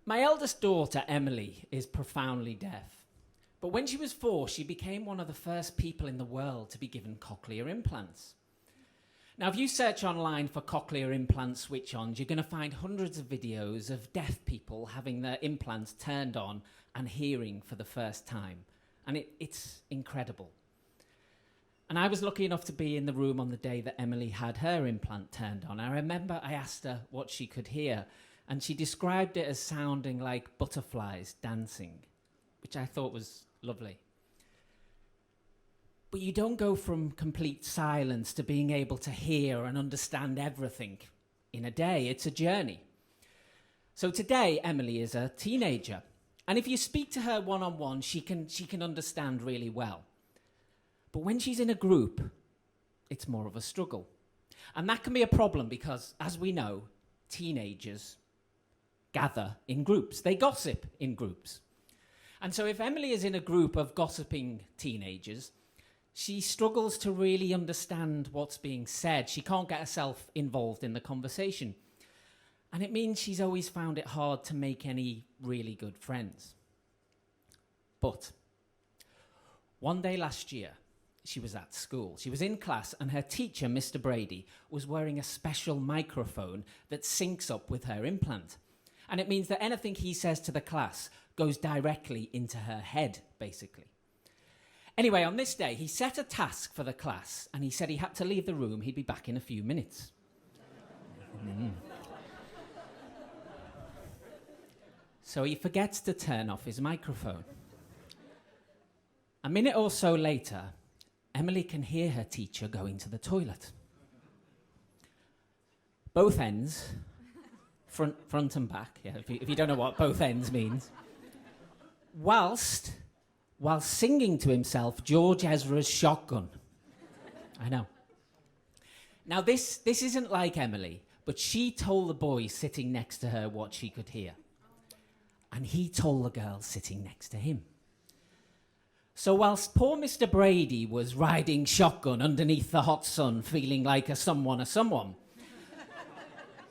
My eldest daughter, Emily, is profoundly deaf. But when she was 4, she became one of the first people in the world to be given cochlear implants. Now, if you search online for cochlear implant switch-ons, you're going to find hundreds of videos of deaf people having their implants turned on and hearing for the first time. And it's incredible. And I was lucky enough to be in the room on the day that Emily had her implant turned on. I remember I asked her what she could hear, and she described it as sounding like butterflies dancing, which I thought was lovely. But you don't go from complete silence to being able to hear and understand everything in a day. It's a journey. So today, Emily is a teenager. And if you speak to her one-on-one, she can understand really well. But when she's in a group, it's more of a struggle. And that can be a problem because, as we know, teenagers gather in groups. They gossip in groups. And so if Emily is in a group of gossiping teenagers, she struggles to really understand what's being said. She can't get herself involved in the conversation. And it means she's always found it hard to make any really good friends. But one day last year, she was at school. She was in class, and her teacher, Mr. Brady, was wearing a special microphone that syncs up with her implant. And it means that anything he says to the class goes directly into her head, basically. Anyway, on this day, he set a task for the class, and he said he had to leave the room. He'd be back in a few minutes. So he forgets to turn off his microphone. A minute or so later, Emily can hear her teacher going to the toilet. Both ends, front and back, yeah, if you don't know what both ends means, while singing to himself George Ezra's Shotgun. I know. Now, this isn't like Emily, but she told the boy sitting next to her what she could hear. And he told the girl sitting next to him. So whilst poor Mr. Brady was riding shotgun underneath the hot sun, feeling like a someone,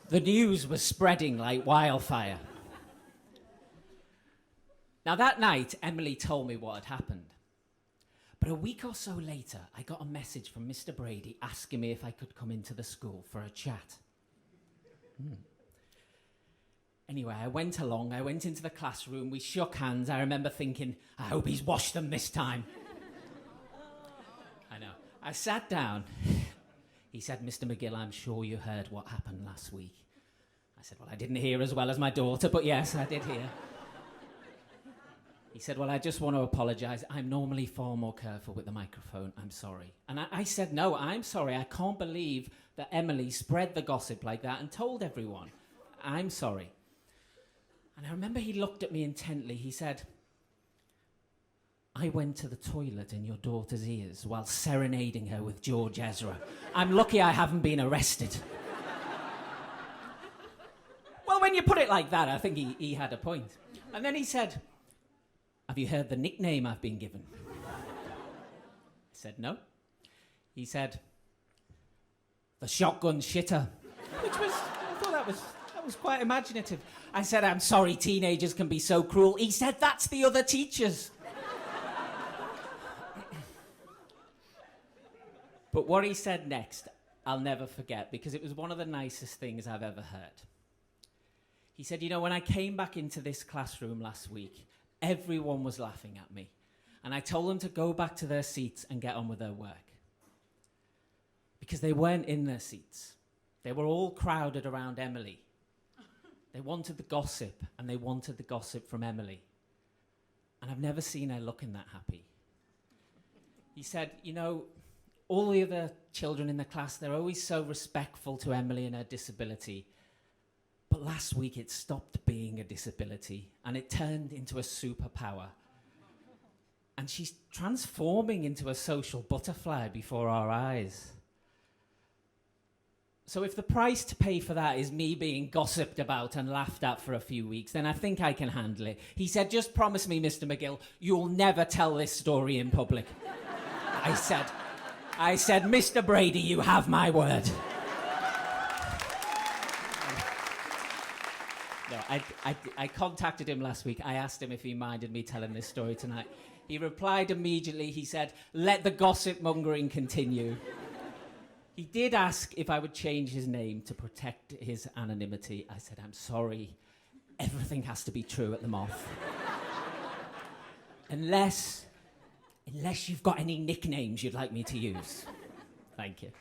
the news was spreading like wildfire. Now that night, Emily told me what had happened. But a week or so later, I got a message from Mr. Brady asking me if I could come into the school for a chat. Anyway, I went into the classroom, we shook hands. I remember thinking, I hope he's washed them this time. I know. I sat down. He said, Mr. Magill, I'm sure you heard what happened last week. I said, well, I didn't hear as well as my daughter, but yes, I did hear. He said, well, I just want to apologise. I'm normally far more careful with the microphone. I'm sorry. And I said, no, I'm sorry. I can't believe that Emily spread the gossip like that and told everyone. I'm sorry. And I remember he looked at me intently. He said, I went to the toilet in your daughter's ears while serenading her with George Ezra. I'm lucky I haven't been arrested. Well, when you put it like that, I think he had a point. And then he said, have you heard the nickname I've been given? I said, no. He said, the shotgun shitter. Which was, I thought that was quite imaginative. I said, I'm sorry teenagers can be so cruel. He said, that's the other teachers. But what he said next, I'll never forget, because it was one of the nicest things I've ever heard. He said, you know, when I came back into this classroom last week, everyone was laughing at me. And I told them to go back to their seats and get on with their work. Because they weren't in their seats. They were all crowded around Emily. They wanted the gossip, and they wanted the gossip from Emily. And I've never seen her looking that happy. He said, you know, all the other children in the class, they're always so respectful to Emily and her disability. But last week it stopped being a disability, and it turned into a superpower. And she's transforming into a social butterfly before our eyes. So if the price to pay for that is me being gossiped about and laughed at for a few weeks, then I think I can handle it. He said, just promise me, Mr. Magill, you'll never tell this story in public. I said, Mr. Brady, you have my word. No, I contacted him last week. I asked him if he minded me telling this story tonight. He replied immediately. He said, "Let the gossip mongering continue." He did ask if I would change his name to protect his anonymity. I said, "I'm sorry. Everything has to be true at the Moth. Unless you've got any nicknames you'd like me to use." Thank you.